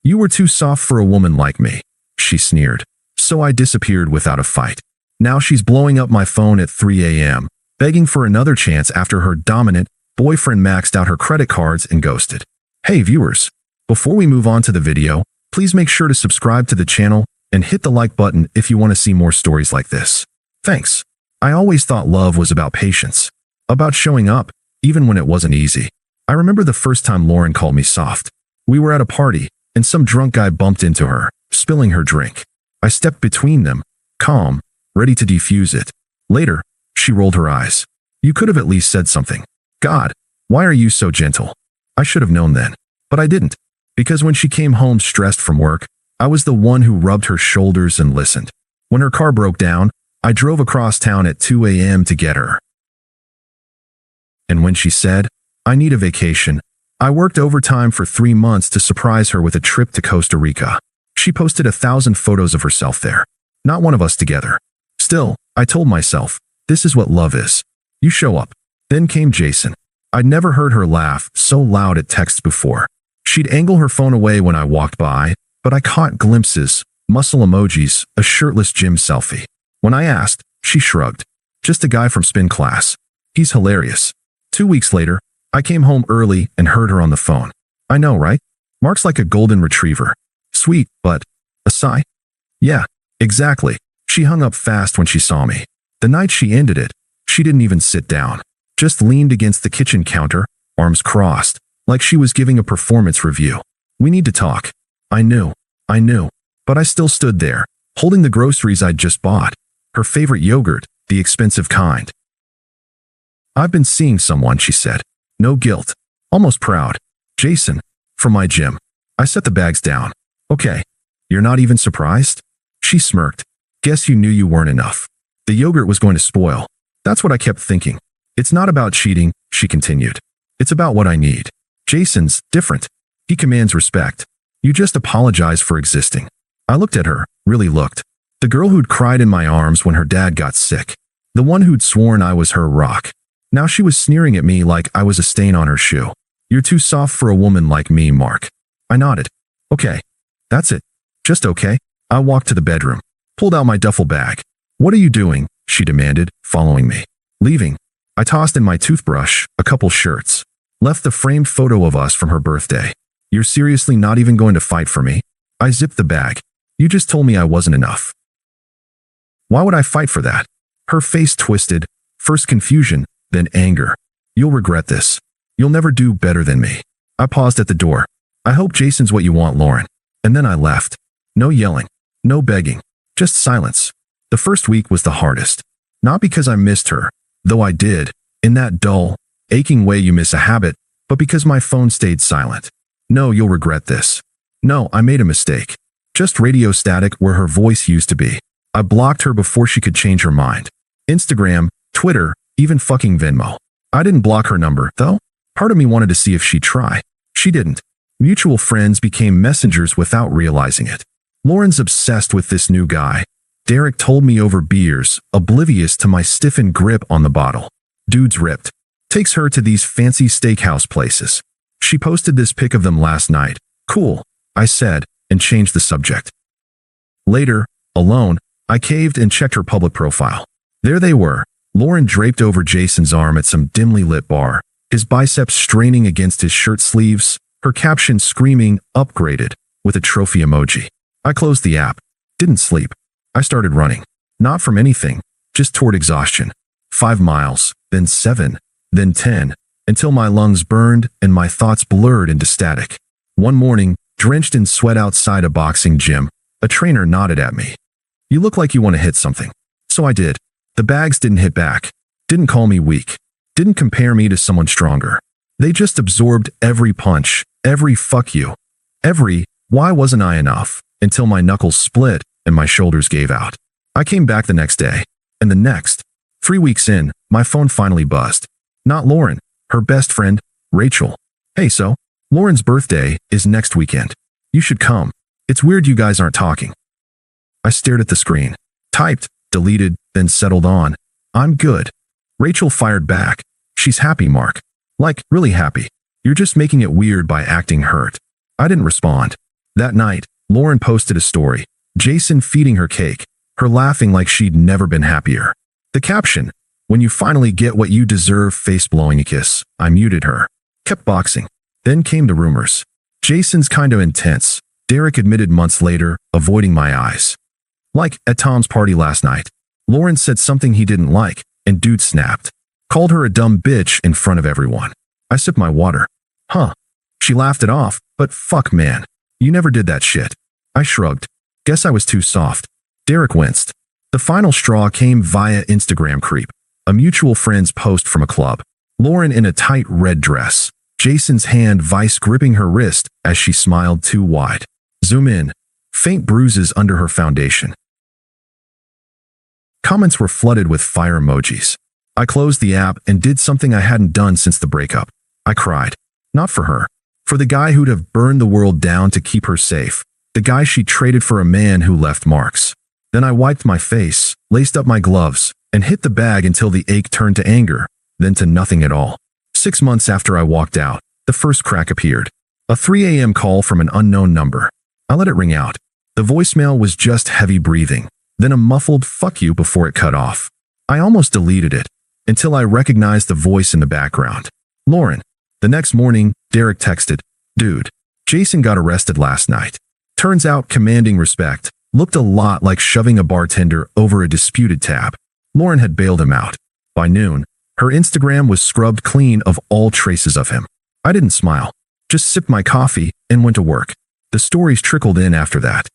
You were too soft for a woman like me, she sneered. So I disappeared without a fight. Now she's blowing up my phone at 3 a.m., begging for another chance after her dominant boyfriend maxed out her credit cards and ghosted. Hey viewers, before we move on to the video, please make sure to subscribe to the channel and hit the like button if you want to see more stories like this. Thanks. I always thought love was about patience, about showing up, even when it wasn't easy. I remember the first time Lauren called me soft. We were at a party, and some drunk guy bumped into her, spilling her drink. I stepped between them, calm, ready to defuse it. Later, she rolled her eyes. You could have at least said something. God, why are you so gentle? I should have known then. But I didn't. Because when she came home stressed from work, I was the one who rubbed her shoulders and listened. When her car broke down, I drove across town at 2 a.m. to get her. And when she said, I need a vacation, I worked overtime for 3 months to surprise her with a trip to Costa Rica. She posted 1,000 photos of herself there. Not one of us together. Still, I told myself, this is what love is. You show up. Then came Jason. I'd never heard her laugh so loud at texts before. She'd angle her phone away when I walked by, but I caught glimpses, muscle emojis, a shirtless gym selfie. When I asked, she shrugged. Just a guy from spin class. He's hilarious. 2 weeks later, I came home early and heard her on the phone. I know, right? Mark's like a golden retriever. Sweet, but a sigh? Yeah, exactly. She hung up fast when she saw me. The night she ended it, she didn't even sit down. Just leaned against the kitchen counter, arms crossed, like she was giving a performance review. We need to talk. I knew. But I still stood there, holding the groceries I'd just bought. Her favorite yogurt, the expensive kind. I've been seeing someone, she said. No guilt. Almost proud. Jason. From my gym. I set the bags down. Okay. You're not even surprised? She smirked. Guess you knew you weren't enough. The yogurt was going to spoil. That's what I kept thinking. It's not about cheating, she continued. It's about what I need. Jason's different. He commands respect. You just apologize for existing. I looked at her, really looked. The girl who'd cried in my arms when her dad got sick. The one who'd sworn I was her rock. Now she was sneering at me like I was a stain on her shoe. You're too soft for a woman like me, Mark. I nodded. Okay. That's it. Just okay. I walked to the bedroom. Pulled out my duffel bag. What are you doing? She demanded, following me. Leaving. I tossed in my toothbrush, a couple shirts. Left the framed photo of us from her birthday. You're seriously not even going to fight for me? I zipped the bag. You just told me I wasn't enough. Why would I fight for that? Her face twisted, first confusion, then anger. You'll regret this. You'll never do better than me. I paused at the door. I hope Jason's what you want, Lauren. And then I left. No yelling. No begging. Just silence. The first week was the hardest. Not because I missed her, though I did, in that dull, aching way you miss a habit, but because my phone stayed silent. No, you'll regret this. No, I made a mistake. Just radio static where her voice used to be. I blocked her before she could change her mind. Instagram, Twitter, even fucking Venmo. I didn't block her number, though. Part of me wanted to see if she'd try. She didn't. Mutual friends became messengers without realizing it. Lauren's obsessed with this new guy. Derek told me over beers, oblivious to my stiffened grip on the bottle. Dude's ripped. Takes her to these fancy steakhouse places. She posted this pic of them last night. Cool, I said, and changed the subject. Later, alone, I caved and checked her public profile. There they were, Lauren draped over Jason's arm at some dimly lit bar, his biceps straining against his shirt sleeves, her caption screaming, upgraded, with a trophy emoji. I closed the app. Didn't sleep. I started running. Not from anything, just toward exhaustion. 5 miles, then 7, then 10, until my lungs burned and my thoughts blurred into static. One morning, drenched in sweat outside a boxing gym, a trainer nodded at me. You look like you want to hit something. So I did. The bags didn't hit back. Didn't call me weak. Didn't compare me to someone stronger. They just absorbed every punch, every fuck you, every why wasn't I enough, until my knuckles split and my shoulders gave out. I came back the next day, and the next. 3 weeks in, my phone finally buzzed. Not Lauren, her best friend, Rachel. Hey, so, Lauren's birthday is next weekend. You should come. It's weird you guys aren't talking. I stared at the screen. Typed, deleted, then settled on. I'm good. Rachel fired back. She's happy, Mark. Like, really happy. You're just making it weird by acting hurt. I didn't respond. That night, Lauren posted a story. Jason feeding her cake, her laughing like she'd never been happier. The caption, "When you finally get what you deserve, face blowing a kiss." I muted her. Kept boxing. Then came the rumors. Jason's kinda intense, Derek admitted months later, avoiding my eyes. Like, at Tom's party last night. Lauren said something he didn't like, and dude snapped. Called her a dumb bitch in front of everyone. I sipped my water. Huh. She laughed it off, but fuck man. You never did that shit. I shrugged. Guess I was too soft. Derek winced. The final straw came via Instagram creep. A mutual friend's post from a club. Lauren in a tight red dress. Jason's hand vice gripping her wrist as she smiled too wide. Zoom in. Faint bruises under her foundation. Comments were flooded with fire emojis. I closed the app and did something I hadn't done since the breakup. I cried. Not for her. For the guy who'd have burned the world down to keep her safe. The guy she traded for a man who left marks. Then I wiped my face, laced up my gloves, and hit the bag until the ache turned to anger, then to nothing at all. 6 months after I walked out, the first crack appeared. A 3 a.m. call from an unknown number. I let it ring out. The voicemail was just heavy breathing, then a muffled "fuck you" before it cut off. I almost deleted it, until I recognized the voice in the background. Lauren. The next morning, Derek texted, "Dude, Jason got arrested last night. Turns out commanding respect looked a lot like shoving a bartender over a disputed tab." Lauren had bailed him out. By noon, her Instagram was scrubbed clean of all traces of him. I didn't smile, just sipped my coffee and went to work. The stories trickled in after that.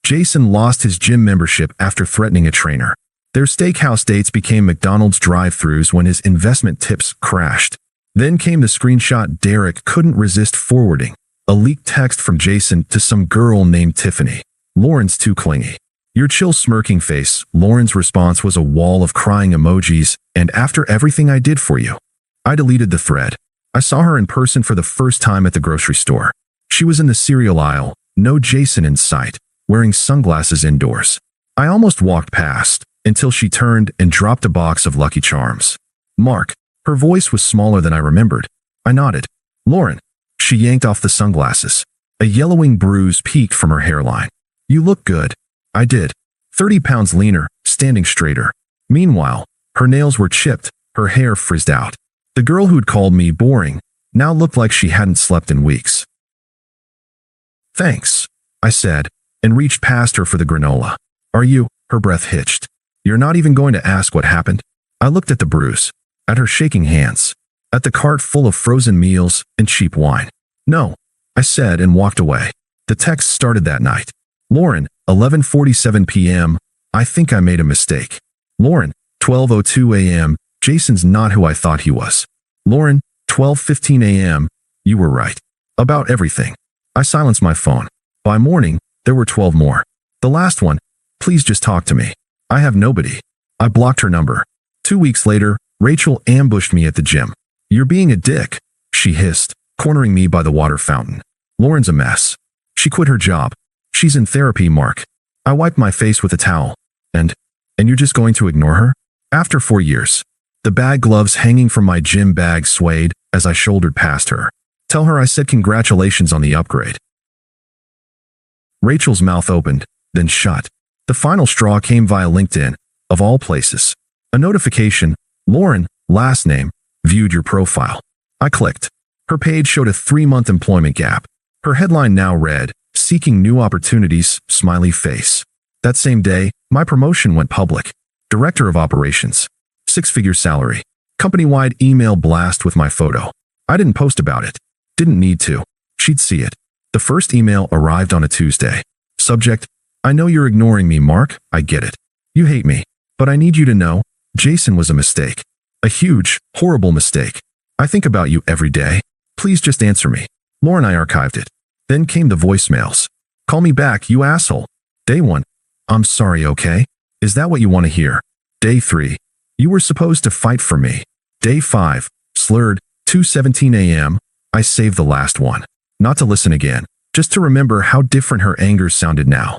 Jason lost his gym membership after threatening a trainer. Their steakhouse dates became McDonald's drive-thrus when his investment tips crashed. Then came the screenshot Derek couldn't resist forwarding. A leaked text from Jason to some girl named Tiffany. "Lauren's too clingy." Your chill smirking face. Lauren's response was a wall of crying emojis, and after everything I did for you. I deleted the thread. I saw her in person for the first time at the grocery store. She was in the cereal aisle, no Jason in sight, wearing sunglasses indoors. I almost walked past, until she turned and dropped a box of Lucky Charms. "Mark." Her voice was smaller than I remembered. I nodded. "Lauren." She yanked off the sunglasses. A yellowing bruise peeked from her hairline. "You look good." I did. 30 pounds leaner, standing straighter. Meanwhile, her nails were chipped, her hair frizzed out. The girl who'd called me boring now looked like she hadn't slept in weeks. "Thanks," I said, and reached past her for the granola. "Are you?" Her breath hitched. "You're not even going to ask what happened?" I looked at the bruise, at her shaking hands, at the cart full of frozen meals and cheap wine. "No," I said and walked away. The text started that night. Lauren, 11:47 p.m. I think I made a mistake. Lauren, 12:02 a.m. Jason's not who I thought he was. Lauren, 12:15 a.m. You were right. About everything. I silenced my phone. By morning, there were 12 more. The last one, "Please just talk to me. I have nobody." I blocked her number. 2 weeks later, Rachel ambushed me at the gym. "You're being a dick," she hissed, cornering me by the water fountain. "Lauren's a mess. She quit her job. She's in therapy, Mark." I wiped my face with a towel. And you're just going to ignore her?" After 4 years. The bag gloves hanging from my gym bag swayed as I shouldered past her. "Tell her I said congratulations on the upgrade." Rachel's mouth opened, then shut. The final straw came via LinkedIn, of all places. A notification, "Lauren, last name, viewed your profile." I clicked. Her page showed a 3-month employment gap. Her headline now read, "Seeking new opportunities, smiley face." That same day, my promotion went public. Director of Operations. 6-figure salary. Company-wide email blast with my photo. I didn't post about it. Didn't need to. She'd see it. The first email arrived on a Tuesday. Subject, "I know you're ignoring me, Mark. I get it. You hate me. But I need you to know, Jason was a mistake. A huge, horrible mistake. I think about you every day. Please just answer me." Lauren, I archived it. Then came the voicemails. "Call me back, you asshole." Day 1. "I'm sorry, okay? Is that what you want to hear?" Day 3. "You were supposed to fight for me." Day 5. Slurred, 2:17 a.m. I saved the last one. Not to listen again, just to remember how different her anger sounded now.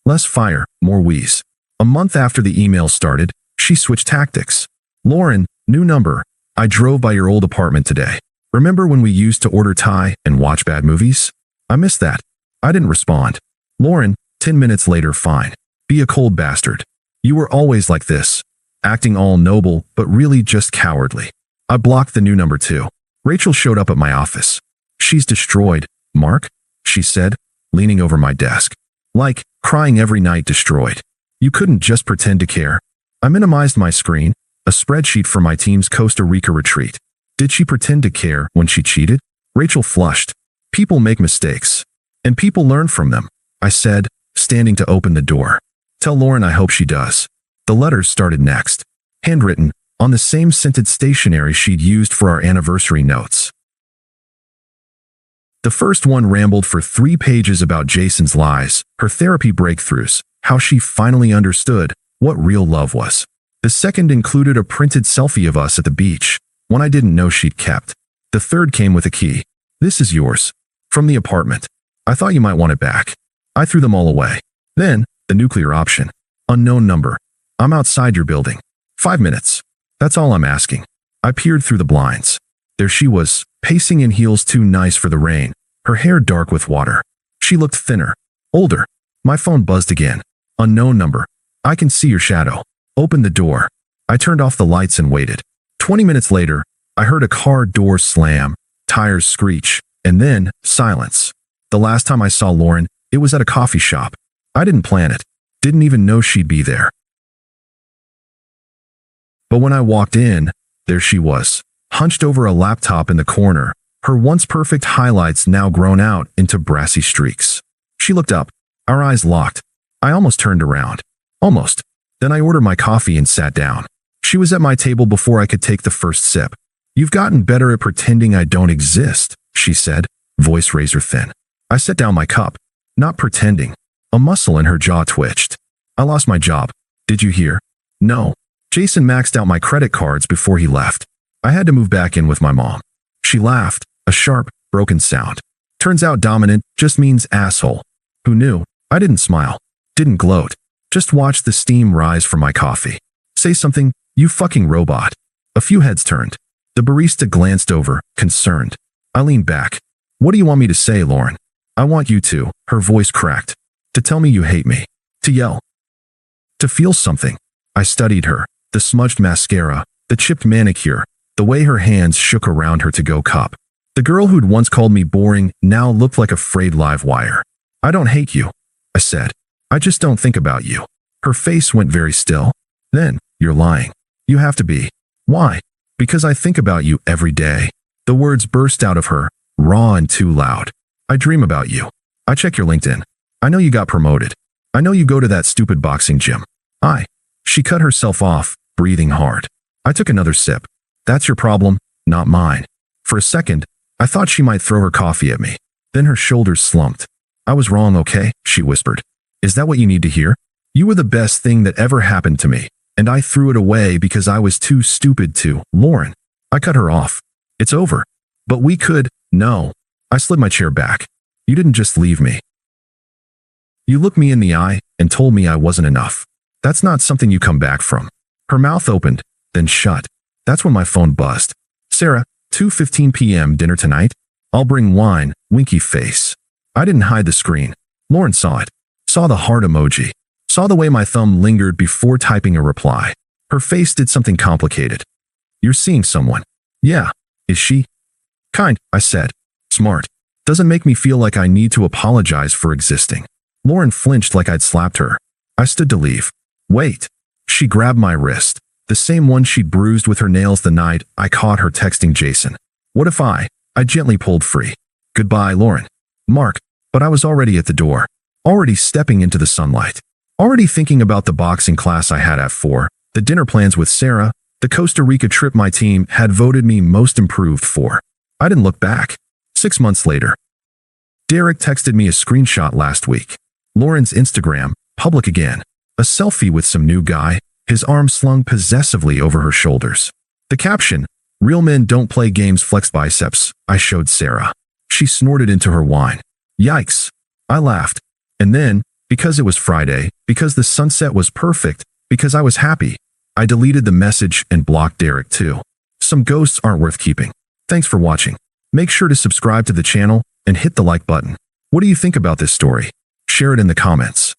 Less fire, more wheeze. A month after the email started, she switched tactics. "Lauren, new number. I drove by your old apartment today. Remember when we used to order Thai and watch bad movies?" I missed that. I didn't respond. Lauren, 10 minutes later, fine. Be a cold bastard. You were always like this. Acting all noble, but really just cowardly. I blocked the new number 2. Rachel showed up at my office. She's destroyed, Mark, she said, leaning over my desk. Like, crying every night destroyed. You couldn't just pretend to care. I minimized my screen, a spreadsheet for my team's Costa Rica retreat. Did she pretend to care when she cheated? Rachel flushed. People make mistakes. And people learn from them, I said, standing to open the door. Tell Lauren I hope she does. The letters started next. Handwritten, on the same scented stationery she'd used for our anniversary notes. The first one rambled for 3 pages about Jason's lies, her therapy breakthroughs, how she finally understood what real love was. The second included a printed selfie of us at the beach, one I didn't know she'd kept. The third came with a key. This is yours. From the apartment. I thought you might want it back. I threw them all away. Then, the nuclear option. Unknown number. I'm outside your building. 5 minutes. That's all I'm asking. I peered through the blinds. There she was, pacing in heels too nice for the rain, her hair dark with water. She looked thinner, older. My phone buzzed again. Unknown number. I can see your shadow. Open the door. I turned off the lights and waited. 20 minutes later, I heard a car door slam, tires screech, and then silence. The last time I saw Lauren, it was at a coffee shop. I didn't plan it. Didn't even know she'd be there. But when I walked in, there she was, hunched over a laptop in the corner, her once perfect highlights now grown out into brassy streaks. She looked up, our eyes locked. I almost turned around. Almost. Then I ordered my coffee and sat down. She was at my table before I could take the first sip. You've gotten better at pretending I don't exist, she said, voice razor thin. I set down my cup. Not pretending. A muscle in her jaw twitched. I lost my job. Did you hear? No. Jason maxed out my credit cards before he left. I had to move back in with my mom. She laughed, a sharp, broken sound. Turns out dominant just means asshole. Who knew? I didn't smile. Didn't gloat. Just watched the steam rise from my coffee. Say something, you fucking robot. A few heads turned. The barista glanced over, concerned. I leaned back. What do you want me to say, Lauren? I want you to, her voice cracked. To tell me you hate me. To yell. To feel something. I studied her. The smudged mascara, the chipped manicure, the way her hands shook around her to-go cup. The girl who'd once called me boring now looked like a frayed live wire. I don't hate you, I said. I just don't think about you. Her face went very still. Then, you're lying. You have to be. Why? Because I think about you every day. The words burst out of her, raw and too loud. I dream about you. I check your LinkedIn. I know you got promoted. I know you go to that stupid boxing gym. She cut herself off, breathing hard. I took another sip. That's your problem, not mine. For a second, I thought she might throw her coffee at me. Then her shoulders slumped. I was wrong, okay? She whispered. Is that what you need to hear? You were the best thing that ever happened to me, and I threw it away because I was too stupid to. Lauren. I cut her off. It's over. But we could. No. I slid my chair back. You didn't just leave me. You looked me in the eye and told me I wasn't enough. That's not something you come back from. Her mouth opened, then shut. That's when my phone buzzed. Sarah, 2:15 p.m. dinner tonight? I'll bring wine, winky face. I didn't hide the screen. Lauren saw it. Saw the heart emoji. Saw the way my thumb lingered before typing a reply. Her face did something complicated. You're seeing someone. Yeah. Is she? Kind, I said. Smart. Doesn't make me feel like I need to apologize for existing. Lauren flinched like I'd slapped her. I stood to leave. Wait. She grabbed my wrist, the same one she'd bruised with her nails the night I caught her texting Jason. What if I gently pulled free. Goodbye, Lauren. Mark. But I was already at the door. Already stepping into the sunlight. Already thinking about the boxing class I had at 4, the dinner plans with Sarah, the Costa Rica trip my team had voted me most improved for. I didn't look back. 6 months later. Derek texted me a screenshot last week. Lauren's Instagram, public again. A selfie with some new guy, his arm slung possessively over her shoulders. The caption, real men don't play games flex biceps, I showed Sarah. She snorted into her wine. Yikes. I laughed. And then, because it was Friday, because the sunset was perfect, because I was happy, I deleted the message and blocked Derek too. Some ghosts aren't worth keeping. Thanks for watching. Make sure to subscribe to the channel and hit the like button. What do you think about this story? Share it in the comments.